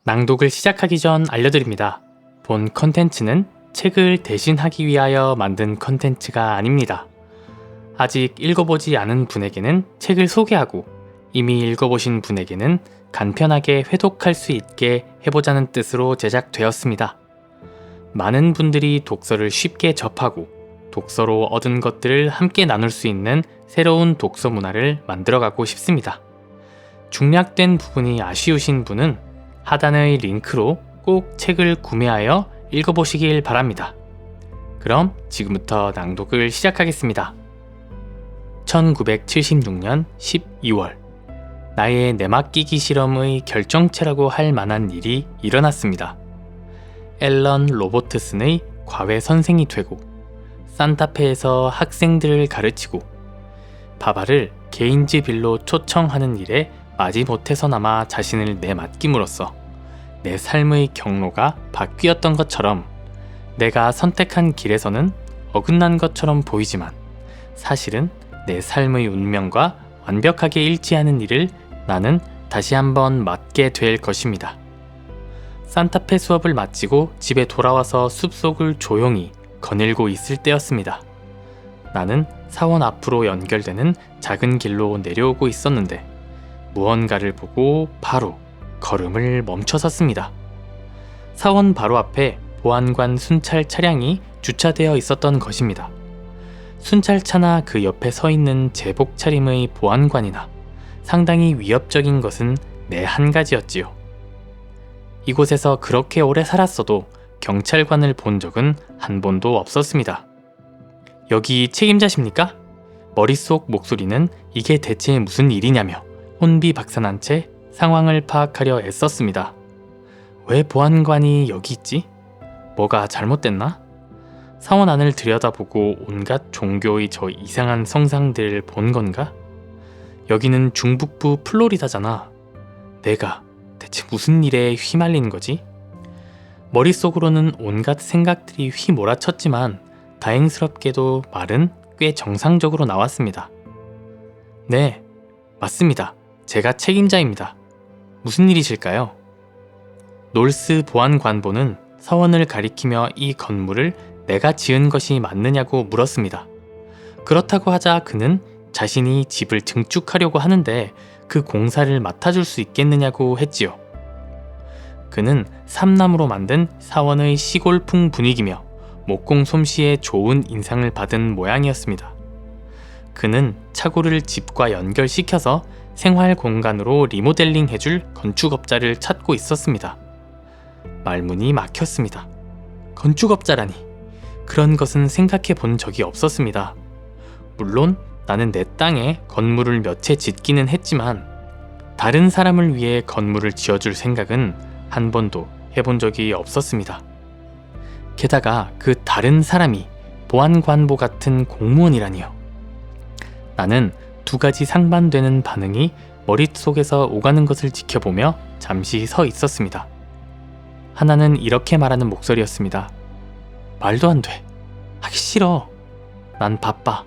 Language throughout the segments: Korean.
낭독을 시작하기 전 알려드립니다. 본 컨텐츠는 책을 대신하기 위하여 만든 컨텐츠가 아닙니다. 아직 읽어보지 않은 분에게는 책을 소개하고 이미 읽어보신 분에게는 간편하게 회독할 수 있게 해보자는 뜻으로 제작되었습니다. 많은 분들이 독서를 쉽게 접하고 독서로 얻은 것들을 함께 나눌 수 있는 새로운 독서 문화를 만들어가고 싶습니다. 중략된 부분이 아쉬우신 분은 하단의 링크로 꼭 책을 구매하여 읽어보시길 바랍니다. 그럼 지금부터 낭독을 시작하겠습니다. 1976년 12월 나의 내맡기기 실험의 결정체라고 할 만한 일이 일어났습니다. 앨런 로버트슨의 과외 선생이 되고 산타페에서 학생들을 가르치고 바바를 게인즈빌로 초청하는 일에 마지못해서나마 자신을 내맡김으로써 내 삶의 경로가 바뀌었던 것처럼 내가 선택한 길에서는 어긋난 것처럼 보이지만 사실은 내 삶의 운명과 완벽하게 일치하는 일을 나는 다시 한번 맡게 될 것입니다. 산타페 수업을 마치고 집에 돌아와서 숲속을 조용히 거닐고 있을 때였습니다. 나는 사원 앞으로 연결되는 작은 길로 내려오고 있었는데 무언가를 보고 바로 걸음을 멈춰섰습니다. 사원 바로 앞에 보안관 순찰 차량이 주차되어 있었던 것입니다. 순찰차나 그 옆에 서 있는 제복 차림의 보안관이나 상당히 위협적인 것은 내 한 가지였지요. 이곳에서 그렇게 오래 살았어도 경찰관을 본 적은 한 번도 없었습니다. 여기 책임자십니까? 머릿속 목소리는 이게 대체 무슨 일이냐며 혼비박산한 채 상황을 파악하려 애썼습니다. 왜 보안관이 여기 있지? 뭐가 잘못됐나? 사원 안을 들여다보고 온갖 종교의 저 이상한 성상들을 본 건가? 여기는 중북부 플로리다잖아. 내가 대체 무슨 일에 휘말린 거지? 머릿속으로는 온갖 생각들이 휘몰아쳤지만 다행스럽게도 말은 꽤 정상적으로 나왔습니다. 네, 맞습니다. 제가 책임자입니다. 무슨 일이실까요? 놀스 보안관보는 사원을 가리키며 이 건물을 내가 지은 것이 맞느냐고 물었습니다. 그렇다고 하자 그는 자신이 집을 증축하려고 하는데 그 공사를 맡아줄 수 있겠느냐고 했지요. 그는 삼나무로 만든 사원의 시골풍 분위기며 목공 솜씨에 좋은 인상을 받은 모양이었습니다. 그는 차고를 집과 연결시켜서 생활 공간으로 리모델링 해줄 건축업자를 찾고 있었습니다. 말문이 막혔습니다. 건축업자라니. 그런 것은 생각해 본 적이 없었습니다. 물론 나는 내 땅에 건물을 몇 채 짓기는 했지만 다른 사람을 위해 건물을 지어줄 생각은 한 번도 해본 적이 없었습니다. 게다가 그 다른 사람이 보안관보 같은 공무원이라니요. 나는 두 가지 상반되는 반응이 머릿속에서 오가는 것을 지켜보며 잠시 서 있었습니다. 하나는 이렇게 말하는 목소리였습니다. 말도 안 돼. 하기 싫어. 난 바빠.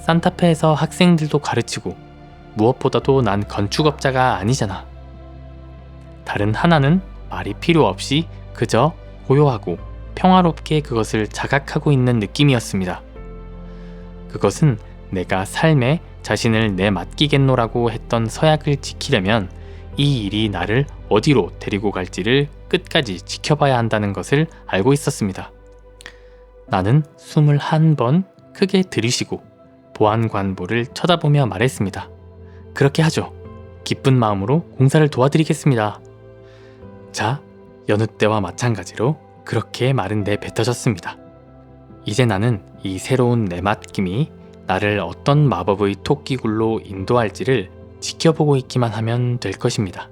산타페에서 학생들도 가르치고 무엇보다도 난 건축업자가 아니잖아. 다른 하나는 말이 필요 없이 그저 고요하고 평화롭게 그것을 자각하고 있는 느낌이었습니다. 그것은 내가 삶에 자신을 내맡기겠노라고 했던 서약을 지키려면 이 일이 나를 어디로 데리고 갈지를 끝까지 지켜봐야 한다는 것을 알고 있었습니다. 나는 숨을 한 번 크게 들이쉬고 보안관보를 쳐다보며 말했습니다. 그렇게 하죠. 기쁜 마음으로 공사를 도와드리겠습니다. 자, 여느 때와 마찬가지로 그렇게 말은 내뱉어졌습니다. 이제 나는 이 새로운 내맡김이 나를 어떤 마법의 토끼굴로 인도할지를 지켜보고 있기만 하면 될 것입니다.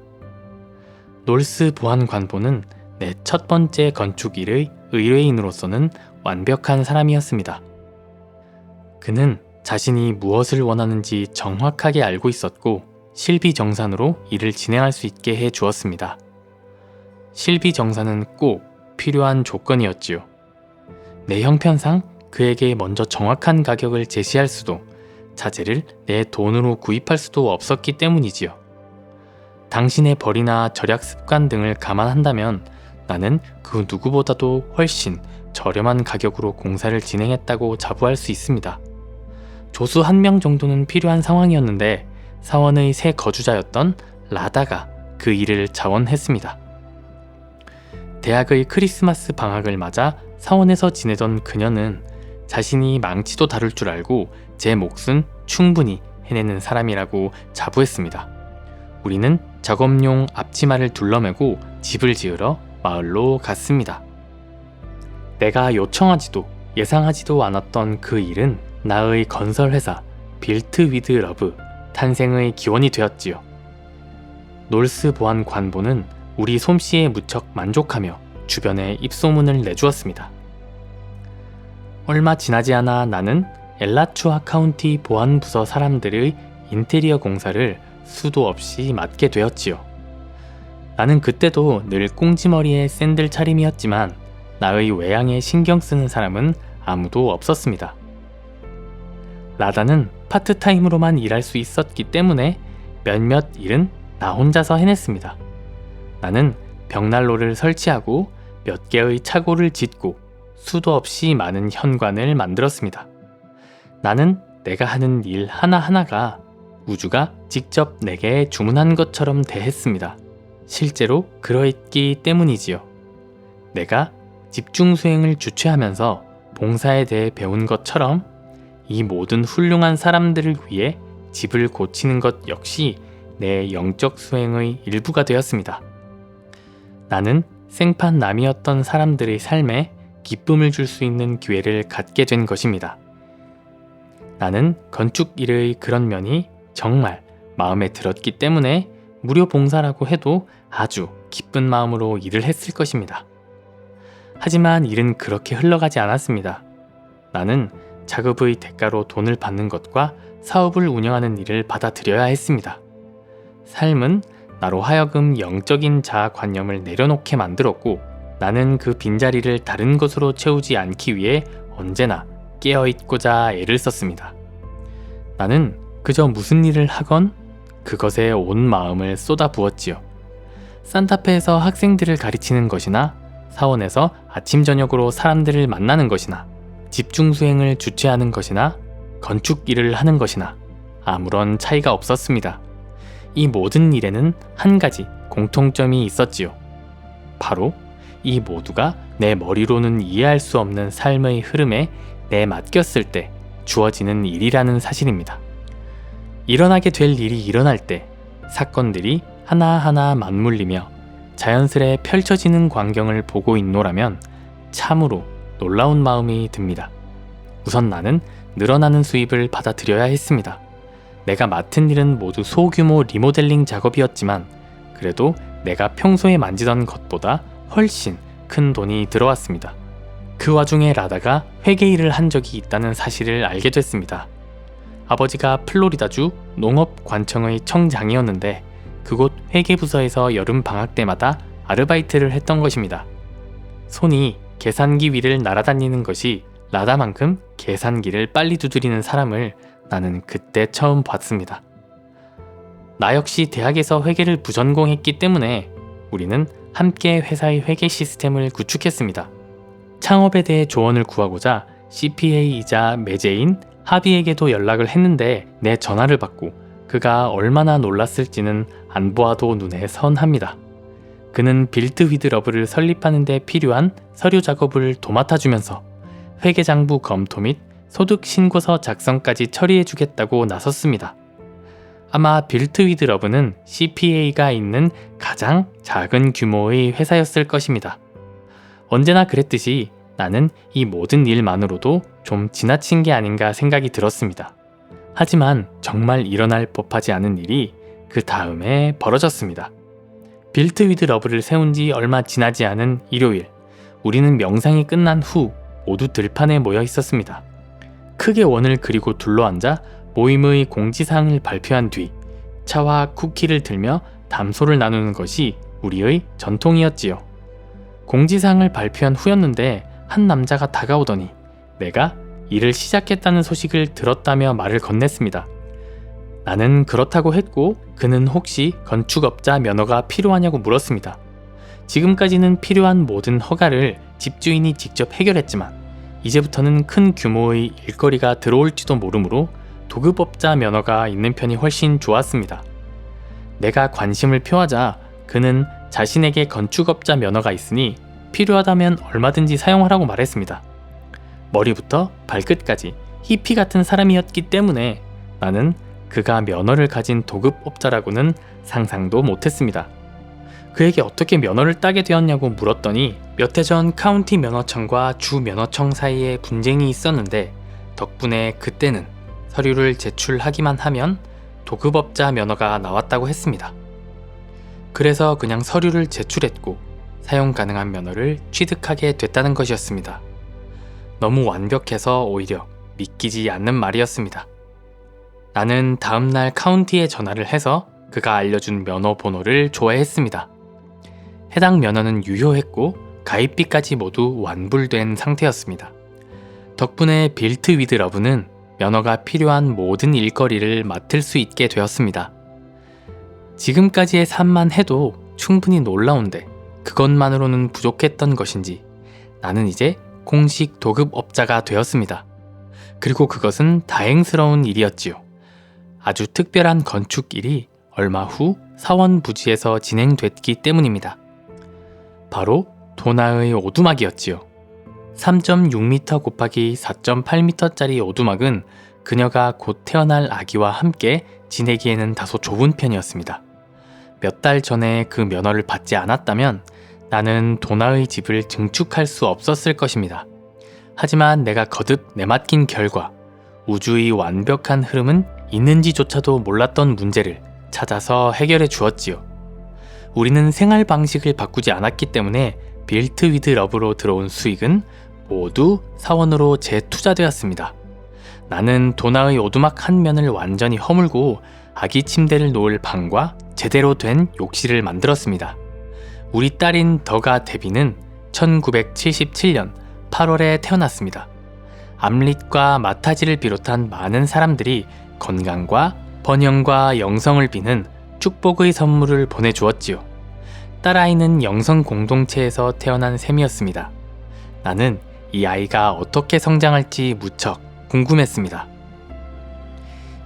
놀스 보안관보는 내 첫 번째 건축 일의 의뢰인으로서는 완벽한 사람이었습니다. 그는 자신이 무엇을 원하는지 정확하게 알고 있었고 실비정산으로 일을 진행할 수 있게 해 주었습니다. 실비정산은 꼭 필요한 조건이었지요. 내 형편상 그에게 먼저 정확한 가격을 제시할 수도 자재를 내 돈으로 구입할 수도 없었기 때문이지요. 당신의 벌이나 절약 습관 등을 감안한다면 나는 그 누구보다도 훨씬 저렴한 가격으로 공사를 진행했다고 자부할 수 있습니다. 조수 한 명 정도는 필요한 상황이었는데 사원의 새 거주자였던 라다가 그 일을 자원했습니다. 대학의 크리스마스 방학을 맞아 사원에서 지내던 그녀는 자신이 망치도 다룰 줄 알고 제 몫은 충분히 해내는 사람이라고 자부했습니다. 우리는 작업용 앞치마를 둘러매고 집을 지으러 마을로 갔습니다. 내가 요청하지도 예상하지도 않았던 그 일은 나의 건설회사 빌트 위드 러브 탄생의 기원이 되었지요. 놀스 보안 관보는 우리 솜씨에 무척 만족하며 주변에 입소문을 내주었습니다. 얼마 지나지 않아 나는 엘라추아 카운티 보안부서 사람들의 인테리어 공사를 수도 없이 맡게 되었지요. 나는 그때도 늘 꽁지머리에 샌들 차림이었지만 나의 외양에 신경 쓰는 사람은 아무도 없었습니다. 라다는 파트타임으로만 일할 수 있었기 때문에 몇몇 일은 나 혼자서 해냈습니다. 나는 벽난로를 설치하고 몇 개의 차고를 짓고 수도 없이 많은 현관을 만들었습니다. 나는 내가 하는 일 하나하나가 우주가 직접 내게 주문한 것처럼 대했습니다. 실제로 그러했기 때문이지요. 내가 집중 수행을 주최하면서 봉사에 대해 배운 것처럼 이 모든 훌륭한 사람들을 위해 집을 고치는 것 역시 내 영적 수행의 일부가 되었습니다. 나는 생판남이었던 사람들의 삶에 기쁨을 줄 수 있는 기회를 갖게 된 것입니다. 나는 건축 일의 그런 면이 정말 마음에 들었기 때문에 무료 봉사라고 해도 아주 기쁜 마음으로 일을 했을 것입니다. 하지만 일은 그렇게 흘러가지 않았습니다. 나는 작업의 대가로 돈을 받는 것과 사업을 운영하는 일을 받아들여야 했습니다. 삶은 나로 하여금 영적인 자아관념을 내려놓게 만들었고 나는 그 빈자리를 다른 것으로 채우지 않기 위해 언제나 깨어있고자 애를 썼습니다. 나는 그저 무슨 일을 하건 그것에 온 마음을 쏟아부었지요. 산타페에서 학생들을 가르치는 것이나 사원에서 아침 저녁으로 사람들을 만나는 것이나 집중수행을 주최하는 것이나 건축 일을 하는 것이나 아무런 차이가 없었습니다. 이 모든 일에는 한 가지 공통점이 있었지요. 바로 이 모두가 내 머리로는 이해할 수 없는 삶의 흐름에 내맡겼을 때 주어지는 일이라는 사실입니다. 일어나게 될 일이 일어날 때 사건들이 하나하나 맞물리며 자연스레 펼쳐지는 광경을 보고 있노라면 참으로 놀라운 마음이 듭니다. 우선 나는 늘어나는 수입을 받아들여야 했습니다. 내가 맡은 일은 모두 소규모 리모델링 작업이었지만 그래도 내가 평소에 만지던 것보다 훨씬 큰 돈이 들어왔습니다. 그 와중에 라다가 회계 일을 한 적이 있다는 사실을 알게 됐습니다. 아버지가 플로리다주 농업관청의 청장이었는데 그곳 회계부서에서 여름 방학 때마다 아르바이트를 했던 것입니다. 손이 계산기 위를 날아다니는 것이 라다만큼 계산기를 빨리 두드리는 사람을 나는 그때 처음 봤습니다. 나 역시 대학에서 회계를 부전공했기 때문에 우리는 함께 회사의 회계 시스템을 구축했습니다. 창업에 대해 조언을 구하고자 CPA이자 매제인 하비에게도 연락을 했는데 내 전화를 받고 그가 얼마나 놀랐을지는 안 보아도 눈에 선합니다. 그는 빌트 위드 러브를 설립하는 데 필요한 서류 작업을 도맡아주면서 회계장부 검토 및 소득 신고서 작성까지 처리해주겠다고 나섰습니다. 아마 빌트 위드 러브는 CPA가 있는 가장 작은 규모의 회사였을 것입니다. 언제나 그랬듯이 나는 이 모든 일만으로도 좀 지나친 게 아닌가 생각이 들었습니다. 하지만 정말 일어날 법하지 않은 일이 그 다음에 벌어졌습니다. 빌트 위드 러브를 세운 지 얼마 지나지 않은 일요일, 우리는 명상이 끝난 후 모두 들판에 모여 있었습니다. 크게 원을 그리고 둘러앉아 모임의 공지사항을 발표한 뒤 차와 쿠키를 들며 담소를 나누는 것이 우리의 전통이었지요. 공지사항을 발표한 후였는데 한 남자가 다가오더니 내가 일을 시작했다는 소식을 들었다며 말을 건넸습니다. 나는 그렇다고 했고 그는 혹시 건축업자 면허가 필요하냐고 물었습니다. 지금까지는 필요한 모든 허가를 집주인이 직접 해결했지만 이제부터는 큰 규모의 일거리가 들어올지도 모르므로 도급업자 면허가 있는 편이 훨씬 좋았습니다. 내가 관심을 표하자 그는 자신에게 건축업자 면허가 있으니 필요하다면 얼마든지 사용하라고 말했습니다. 머리부터 발끝까지 히피 같은 사람이었기 때문에 나는 그가 면허를 가진 도급업자라고는 상상도 못했습니다. 그에게 어떻게 면허를 따게 되었냐고 물었더니 몇 해 전 카운티 면허청과 주 면허청 사이에 분쟁이 있었는데 덕분에 그때는 서류를 제출하기만 하면 도급업자 면허가 나왔다고 했습니다. 그래서 그냥 서류를 제출했고 사용 가능한 면허를 취득하게 됐다는 것이었습니다. 너무 완벽해서 오히려 믿기지 않는 말이었습니다. 나는 다음날 카운티에 전화를 해서 그가 알려준 면허 번호를 조회했습니다. 해당 면허는 유효했고 가입비까지 모두 완불된 상태였습니다. 덕분에 빌트 위드 러브는 면허가 필요한 모든 일거리를 맡을 수 있게 되었습니다. 지금까지의 삶만 해도 충분히 놀라운데 그것만으로는 부족했던 것인지 나는 이제 공식 도급업자가 되었습니다. 그리고 그것은 다행스러운 일이었지요. 아주 특별한 건축일이 얼마 후 사원 부지에서 진행됐기 때문입니다. 바로 도나의 오두막이었지요. 3.6m 곱하기 4.8m짜리 오두막은 그녀가 곧 태어날 아기와 함께 지내기에는 다소 좁은 편이었습니다. 몇 달 전에 그 면허를 받지 않았다면 나는 도나의 집을 증축할 수 없었을 것입니다. 하지만 내가 거듭 내맡긴 결과 우주의 완벽한 흐름은 있는지조차도 몰랐던 문제를 찾아서 해결해 주었지요. 우리는 생활 방식을 바꾸지 않았기 때문에 빌트 위드 러브로 들어온 수익은 모두 사원으로 재투자되었습니다. 나는 도나의 오두막 한 면을 완전히 허물고 아기 침대를 놓을 방과 제대로 된 욕실을 만들었습니다. 우리 딸인 더가 데비는 1977년 8월에 태어났습니다. 암릿과 마타지를 비롯한 많은 사람들이 건강과 번영과 영성을 비는 축복의 선물을 보내주었지요. 딸아이는 영성 공동체에서 태어난 셈이었습니다. 나는 이 아이가 어떻게 성장할지 무척 궁금했습니다.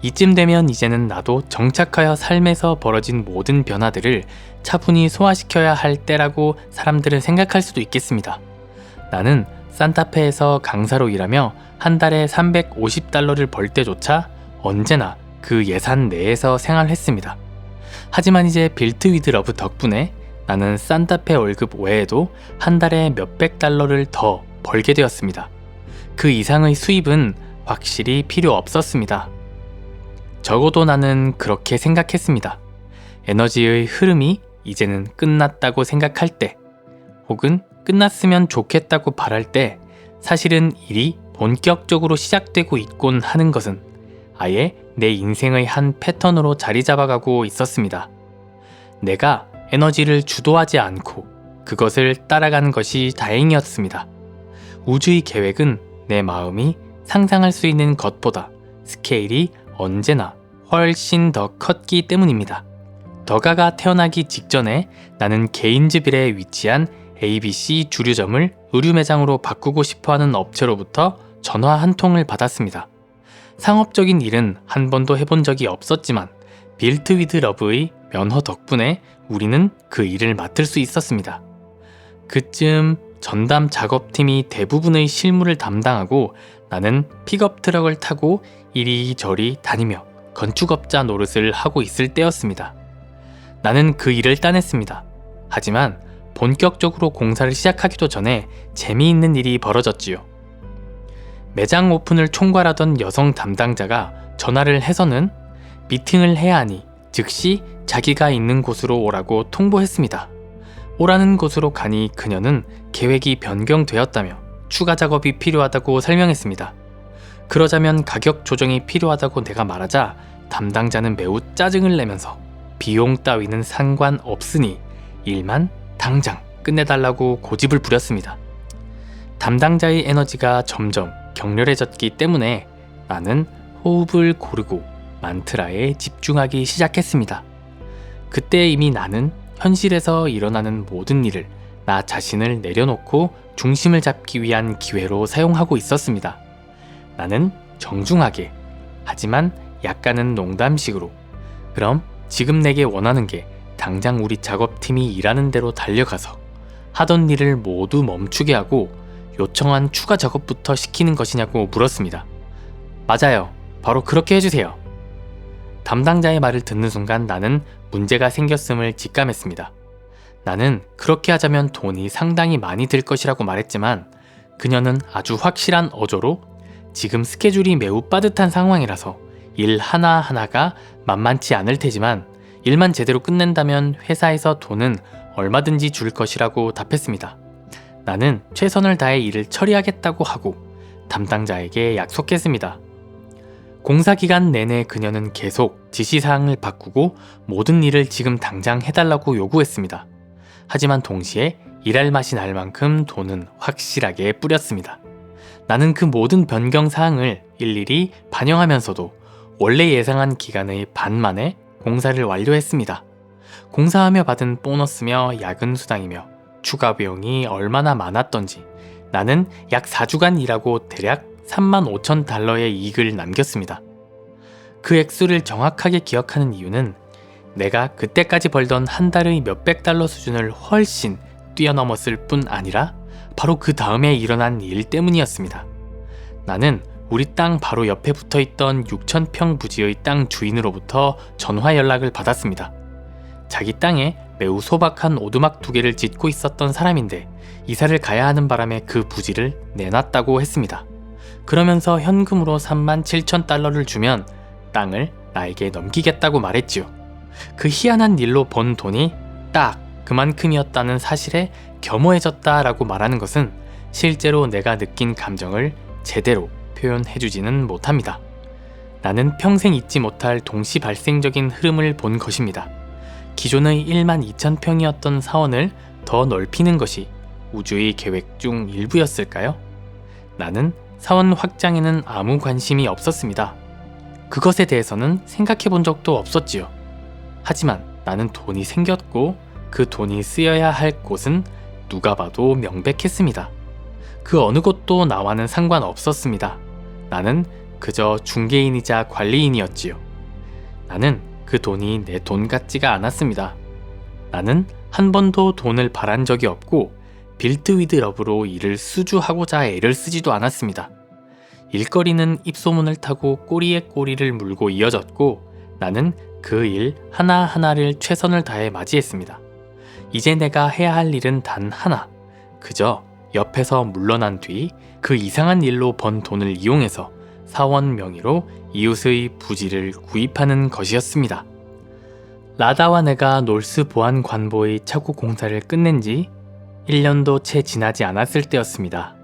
이쯤 되면 이제는 나도 정착하여 삶에서 벌어진 모든 변화들을 차분히 소화시켜야 할 때라고 사람들은 생각할 수도 있겠습니다. 나는 산타페에서 강사로 일하며 한 달에 $350를 벌 때조차 언제나 그 예산 내에서 생활했습니다. 하지만 이제 빌트 위드 러브 덕분에 나는 산타페 월급 외에도 한 달에 몇백 달러를 더 벌게 되었습니다. 그 이상의 수입은 확실히 필요 없었습니다. 적어도 나는 그렇게 생각했습니다. 에너지의 흐름이 이제는 끝났다고 생각할 때, 혹은 끝났으면 좋겠다고 바랄 때 사실은 일이 본격적으로 시작되고 있곤 하는 것은 아예 내 인생의 한 패턴으로 자리 잡아가고 있었습니다. 내가 에너지를 주도하지 않고 그것을 따라가는 것이 다행이었습니다. 우주의 계획은 내 마음이 상상할 수 있는 것보다 스케일이 언제나 훨씬 더 컸기 때문입니다. 더가가 태어나기 직전에 나는 게인즈빌에 위치한 ABC 주류점을 의류 매장으로 바꾸고 싶어하는 업체로부터 전화 한 통을 받았습니다. 상업적인 일은 한 번도 해본 적이 없었지만 빌트 위드 러브의 면허 덕분에 우리는 그 일을 맡을 수 있었습니다. 그쯤 전담 작업팀이 대부분의 실무를 담당하고 나는 픽업 트럭을 타고 이리저리 다니며 건축업자 노릇을 하고 있을 때였습니다. 나는 그 일을 따냈습니다. 하지만 본격적으로 공사를 시작하기도 전에 재미있는 일이 벌어졌지요. 매장 오픈을 총괄하던 여성 담당자가 전화를 해서는 미팅을 해야 하니 즉시 자기가 있는 곳으로 오라고 통보했습니다. 오라는 곳으로 가니 그녀는 계획이 변경되었다며 추가 작업이 필요하다고 설명했습니다. 그러자면 가격 조정이 필요하다고 내가 말하자 담당자는 매우 짜증을 내면서 비용 따위는 상관없으니 일만 당장 끝내달라고 고집을 부렸습니다. 담당자의 에너지가 점점 격렬해졌기 때문에 나는 호흡을 고르고 만트라에 집중하기 시작했습니다. 그때 이미 나는 현실에서 일어나는 모든 일을 나 자신을 내려놓고 중심을 잡기 위한 기회로 사용하고 있었습니다. 나는 정중하게, 하지만 약간은 농담식으로, 그럼 지금 내게 원하는 게 당장 우리 작업팀이 일하는 대로 달려가서 하던 일을 모두 멈추게 하고 요청한 추가 작업부터 시키는 것이냐고 물었습니다. 맞아요. 바로 그렇게 해주세요. 담당자의 말을 듣는 순간 나는 문제가 생겼음을 직감했습니다. 나는 그렇게 하자면 돈이 상당히 많이 들 것이라고 말했지만 그녀는 아주 확실한 어조로 지금 스케줄이 매우 빠듯한 상황이라서 일 하나하나가 만만치 않을 테지만 일만 제대로 끝낸다면 회사에서 돈은 얼마든지 줄 것이라고 답했습니다. 나는 최선을 다해 일을 처리하겠다고 하고 담당자에게 약속했습니다. 공사 기간 내내 그녀는 계속 지시사항을 바꾸고 모든 일을 지금 당장 해달라고 요구했습니다. 하지만 동시에 일할 맛이 날 만큼 돈은 확실하게 뿌렸습니다. 나는 그 모든 변경사항을 일일이 반영하면서도 원래 예상한 기간의 반 만에 공사를 완료했습니다. 공사하며 받은 보너스며 야근 수당이며 추가 비용이 얼마나 많았던지 나는 약 4주간 일하고 대략 35,000달러의 이익을 남겼습니다. 그 액수를 정확하게 기억하는 이유는 내가 그때까지 벌던 한 달의 몇백 달러 수준을 훨씬 뛰어넘었을 뿐 아니라 바로 그 다음에 일어난 일 때문이었습니다. 나는 우리 땅 바로 옆에 붙어있던 6,000평 부지의 땅 주인으로부터 전화 연락을 받았습니다. 자기 땅에 매우 소박한 오두막 2개를 짓고 있었던 사람인데 이사를 가야 하는 바람에 그 부지를 내놨다고 했습니다. 그러면서 현금으로 37,000달러를 주면 땅을 나에게 넘기겠다고 말했지요. 그 희한한 일로 번 돈이 딱 그만큼이었다는 사실에 겸허해졌다라고 말하는 것은 실제로 내가 느낀 감정을 제대로 표현해주지는 못합니다. 나는 평생 잊지 못할 동시 발생적인 흐름을 본 것입니다. 기존의 12,000평이었던 사원을 더 넓히는 것이 우주의 계획 중 일부였을까요? 나는 사원 확장에는 아무 관심이 없었습니다. 그것에 대해서는 생각해 본 적도 없었지요. 하지만 나는 돈이 생겼고 그 돈이 쓰여야 할 곳은 누가 봐도 명백했습니다. 그 어느 곳도 나와는 상관없었습니다. 나는 그저 중개인이자 관리인이었지요. 나는 그 돈이 내 돈 같지가 않았습니다. 나는 한 번도 돈을 바란 적이 없고 빌트 위드 러브로 일을 수주하고자 애를 쓰지도 않았습니다. 일거리는 입소문을 타고 꼬리에 꼬리를 물고 이어졌고 나는 그 일 하나하나를 최선을 다해 맞이했습니다. 이제 내가 해야 할 일은 단 하나, 그저 옆에서 물러난 뒤 그 이상한 일로 번 돈을 이용해서 사원 명의로 이웃의 부지를 구입하는 것이었습니다. 라다와 내가 놀스 보안 관보의 차고 공사를 끝낸 지 1년도 채 지나지 않았을 때였습니다.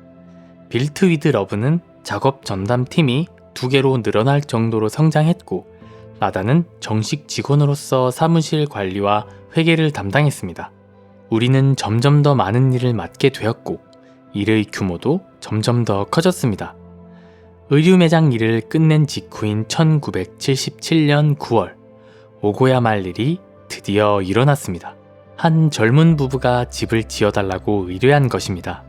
빌트 위드 러브는 작업 전담팀이 2개로 늘어날 정도로 성장했고 라다는 정식 직원으로서 사무실 관리와 회계를 담당했습니다. 우리는 점점 더 많은 일을 맡게 되었고 일의 규모도 점점 더 커졌습니다. 의류 매장 일을 끝낸 직후인 1977년 9월 오고야 말 일이 드디어 일어났습니다. 한 젊은 부부가 집을 지어달라고 의뢰한 것입니다.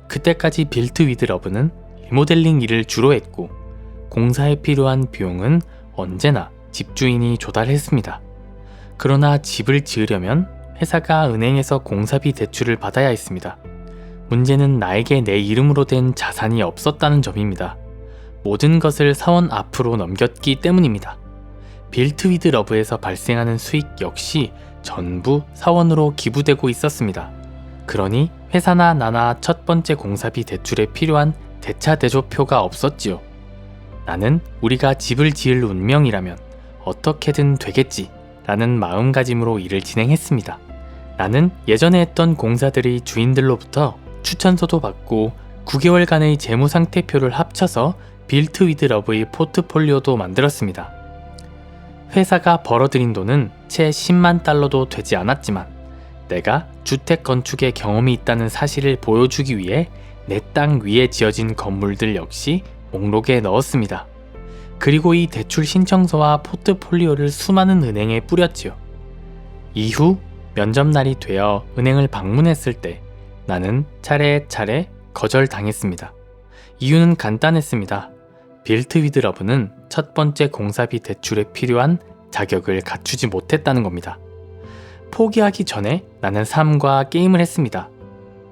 그때까지 빌트 위드 러브는 리모델링 일을 주로 했고 공사에 필요한 비용은 언제나 집주인이 조달했습니다. 그러나 집을 지으려면 회사가 은행에서 공사비 대출을 받아야 했습니다. 문제는 나에게 내 이름으로 된 자산이 없었다는 점입니다. 모든 것을 사원 앞으로 넘겼기 때문입니다. 빌트 위드 러브에서 발생하는 수익 역시 전부 사원으로 기부되고 있었습니다. 그러니 회사나 나나 첫 번째 공사비 대출에 필요한 대차대조표가 없었지요. 나는 우리가 집을 지을 운명이라면 어떻게든 되겠지 라는 마음가짐으로 일을 진행했습니다. 나는 예전에 했던 공사들의 주인들로부터 추천서도 받고 9개월간의 재무상태표를 합쳐서 빌트 위드 러브의 포트폴리오도 만들었습니다. 회사가 벌어들인 돈은 채 10만 달러도 되지 않았지만 내가 주택 건축에 경험이 있다는 사실을 보여주기 위해 내 땅 위에 지어진 건물들 역시 목록에 넣었습니다. 그리고 이 대출 신청서와 포트폴리오를 수많은 은행에 뿌렸지요. 이후 면접날이 되어 은행을 방문했을 때 나는 차례차례 거절당했습니다. 이유는 간단했습니다. 빌트 위드 러브는 첫 번째 공사비 대출에 필요한 자격을 갖추지 못했다는 겁니다. 포기하기 전에 나는 삶과 게임을 했습니다.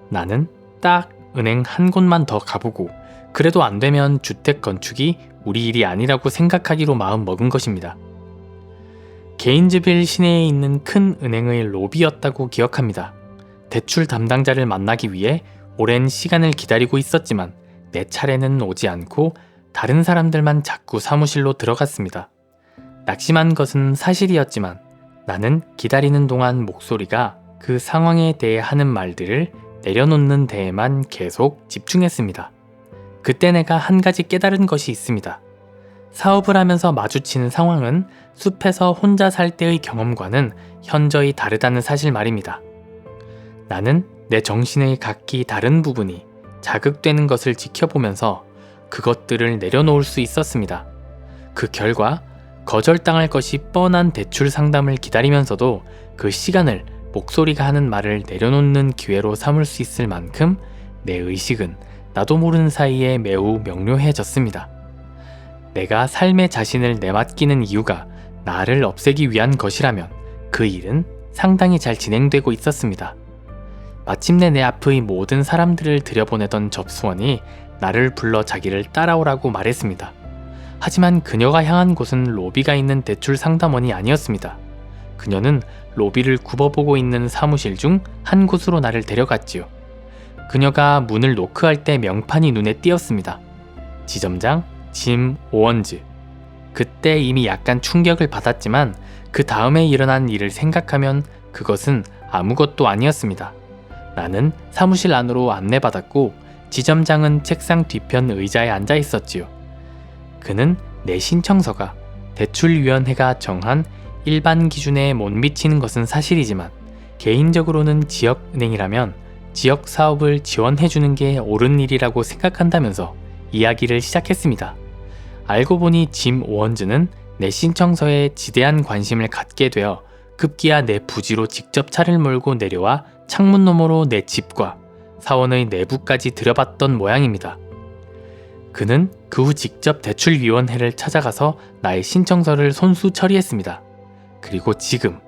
나는 딱 은행 한 곳만 더 가보고 그래도 안 되면 주택 건축이 우리 일이 아니라고 생각하기로 마음 먹은 것입니다. 게인즈빌 시내에 있는 큰 은행의 로비였다고 기억합니다. 대출 담당자를 만나기 위해 오랜 시간을 기다리고 있었지만 내 차례는 오지 않고 다른 사람들만 자꾸 사무실로 들어갔습니다. 낙심한 것은 사실이었지만 나는 기다리는 동안 목소리가 그 상황에 대해 하는 말들을 내려놓는 데에만 계속 집중했습니다. 그때 내가 한 가지 깨달은 것이 있습니다. 사업을 하면서 마주치는 상황은 숲에서 혼자 살 때의 경험과는 현저히 다르다는 사실 말입니다. 나는 내 정신의 각기 다른 부분이 자극되는 것을 지켜보면서 그것들을 내려놓을 수 있었습니다. 그 결과 거절당할 것이 뻔한 대출 상담을 기다리면서도 그 시간을 목소리가 하는 말을 내려놓는 기회로 삼을 수 있을 만큼 내 의식은 나도 모르는 사이에 매우 명료해졌습니다. 내가 삶의 자신을 내맡기는 이유가 나를 없애기 위한 것이라면 그 일은 상당히 잘 진행되고 있었습니다. 마침내 내 앞의 모든 사람들을 들여보내던 접수원이 나를 불러 자기를 따라오라고 말했습니다. 하지만 그녀가 향한 곳은 로비가 있는 대출 상담원이 아니었습니다. 그녀는 로비를 굽어보고 있는 사무실 중 한 곳으로 나를 데려갔지요. 그녀가 문을 노크할 때 명판이 눈에 띄었습니다. 지점장 짐 오원즈. 그때 이미 약간 충격을 받았지만 그 다음에 일어난 일을 생각하면 그것은 아무것도 아니었습니다. 나는 사무실 안으로 안내받았고 지점장은 책상 뒤편 의자에 앉아 있었지요. 그는 내 신청서가 대출위원회가 정한 일반 기준에 못 미치는 것은 사실이지만 개인적으로는 지역은행이라면 지역 사업을 지원해주는 게 옳은 일이라고 생각한다면서 이야기를 시작했습니다. 알고 보니 짐 오원즈는 내 신청서에 지대한 관심을 갖게 되어 급기야 내 부지로 직접 차를 몰고 내려와 창문 너머로 내 집과 사원의 내부까지 들여봤던 모양입니다. 그는 그 후 직접 대출위원회를 찾아가서 나의 신청서를 손수 처리했습니다. 그리고 지금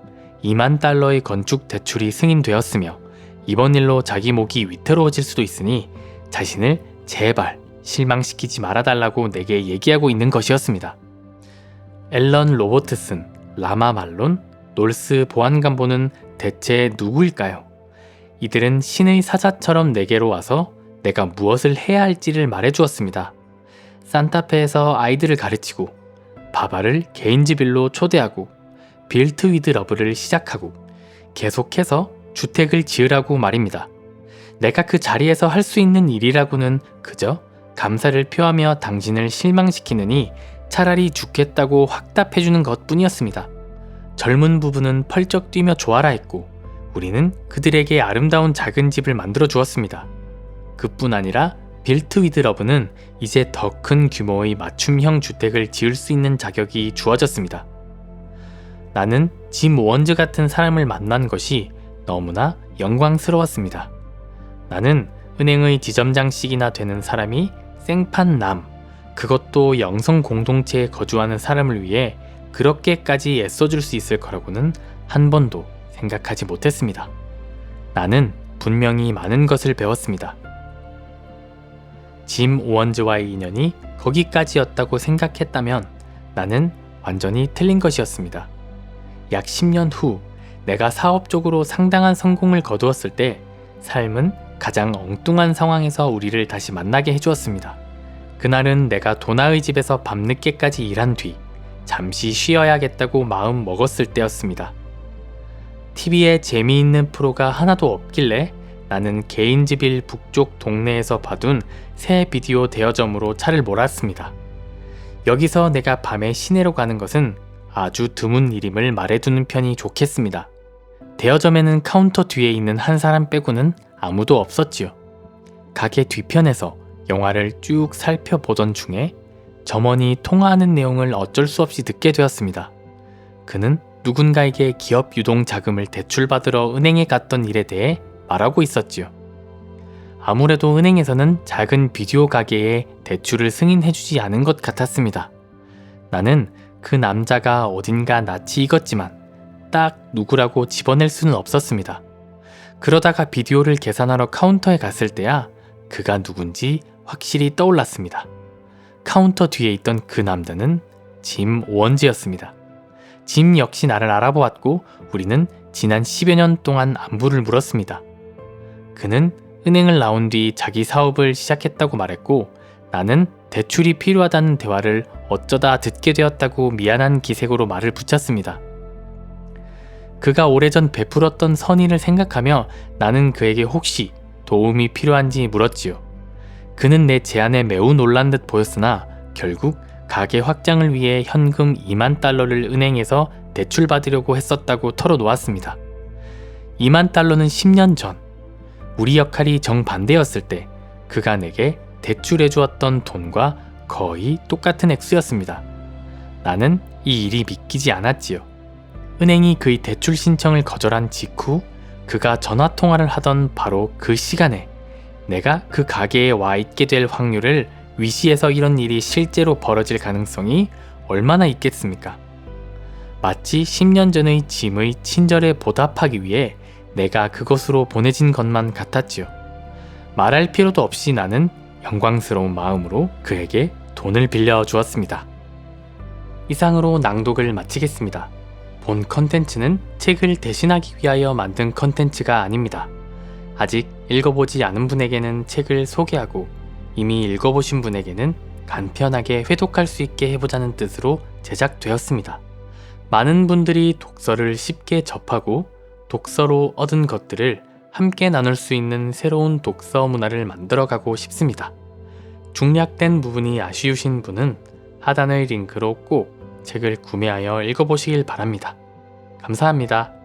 2만 달러의 건축 대출이 승인되었으며 이번 일로 자기 목이 위태로워질 수도 있으니 자신을 제발 실망시키지 말아달라고 내게 얘기하고 있는 것이었습니다. 앨런 로버트슨, 라마 말론, 놀스 보안관보는 대체 누구일까요? 이들은 신의 사자처럼 내게로 와서 내가 무엇을 해야 할지를 말해주었습니다. 산타페에서 아이들을 가르치고 바바를 게인즈빌로 초대하고 빌트 위드 러브를 시작하고 계속해서 주택을 지으라고 말입니다. 내가 그 자리에서 할 수 있는 일이라고는 그저 감사를 표하며 당신을 실망시키느니 차라리 죽겠다고 확답해주는 것뿐이었습니다. 젊은 부부는 펄쩍 뛰며 좋아라 했고 우리는 그들에게 아름다운 작은 집을 만들어 주었습니다. 그뿐 아니라 빌트 위드 러브는 이제 더 큰 규모의 맞춤형 주택을 지을 수 있는 자격이 주어졌습니다. 나는 짐 오원즈 같은 사람을 만난 것이 너무나 영광스러웠습니다. 나는 은행의 지점장씩이나 되는 사람이 생판남, 그것도 영성 공동체에 거주하는 사람을 위해 그렇게까지 애써줄 수 있을 거라고는 한 번도 생각하지 못했습니다. 나는 분명히 많은 것을 배웠습니다. 짐 오원즈와의 인연이 거기까지였다고 생각했다면 나는 완전히 틀린 것이었습니다. 약 10년 후 내가 사업적으로 상당한 성공을 거두었을 때 삶은 가장 엉뚱한 상황에서 우리를 다시 만나게 해주었습니다. 그날은 내가 도나의 집에서 밤늦게까지 일한 뒤 잠시 쉬어야겠다고 마음 먹었을 때였습니다. TV에 재미있는 프로가 하나도 없길래 나는 게인즈빌 북쪽 동네에서 봐둔 새 비디오 대여점으로 차를 몰았습니다. 여기서 내가 밤에 시내로 가는 것은 아주 드문 일임을 말해두는 편이 좋겠습니다. 대여점에는 카운터 뒤에 있는 한 사람 빼고는 아무도 없었지요. 가게 뒤편에서 영화를 쭉 살펴보던 중에 점원이 통화하는 내용을 어쩔 수 없이 듣게 되었습니다. 그는 누군가에게 기업 유동 자금을 대출받으러 은행에 갔던 일에 대해 말하고 있었지요. 아무래도 은행에서는 작은 비디오 가게에 대출을 승인해주지 않은 것 같았습니다. 나는 그 남자가 어딘가 낯이 익었지만 딱 누구라고 집어낼 수는 없었습니다. 그러다가 비디오를 계산하러 카운터에 갔을 때야 그가 누군지 확실히 떠올랐습니다. 카운터 뒤에 있던 그 남자는 짐 오원지였습니다. 짐 역시 나를 알아보았고 우리는 지난 10여 년 동안 안부를 물었습니다. 그는 은행을 나온 뒤 자기 사업을 시작했다고 말했고 나는 대출이 필요하다는 대화를 어쩌다 듣게 되었다고 미안한 기색으로 말을 붙였습니다. 그가 오래전 베풀었던 선의를 생각하며 나는 그에게 혹시 도움이 필요한지 물었지요. 그는 내 제안에 매우 놀란 듯 보였으나 결국 가게 확장을 위해 현금 2만 달러를 은행에서 대출받으려고 했었다고 털어놓았습니다. 2만 달러는 10년 전, 우리 역할이 정반대였을 때 그가 내게 대출해 주었던 돈과 거의 똑같은 액수였습니다. 나는 이 일이 믿기지 않았지요. 은행이 그의 대출 신청을 거절한 직후 그가 전화통화를 하던 바로 그 시간에 내가 그 가게에 와 있게 될 확률을 위시해서 이런 일이 실제로 벌어질 가능성이 얼마나 있겠습니까? 마치 10년 전의 짐의 친절에 보답하기 위해 내가 그곳으로 보내진 것만 같았지요. 말할 필요도 없이 나는 영광스러운 마음으로 그에게 돈을 빌려 주었습니다. 이상으로 낭독을 마치겠습니다. 본 컨텐츠는 책을 대신하기 위하여 만든 컨텐츠가 아닙니다. 아직 읽어보지 않은 분에게는 책을 소개하고 이미 읽어보신 분에게는 간편하게 회독할 수 있게 해보자는 뜻으로 제작되었습니다. 많은 분들이 독서를 쉽게 접하고 독서로 얻은 것들을 함께 나눌 수 있는 새로운 독서 문화를 만들어가고 싶습니다. 중략된 부분이 아쉬우신 분은 하단의 링크로 꼭 책을 구매하여 읽어보시길 바랍니다. 감사합니다.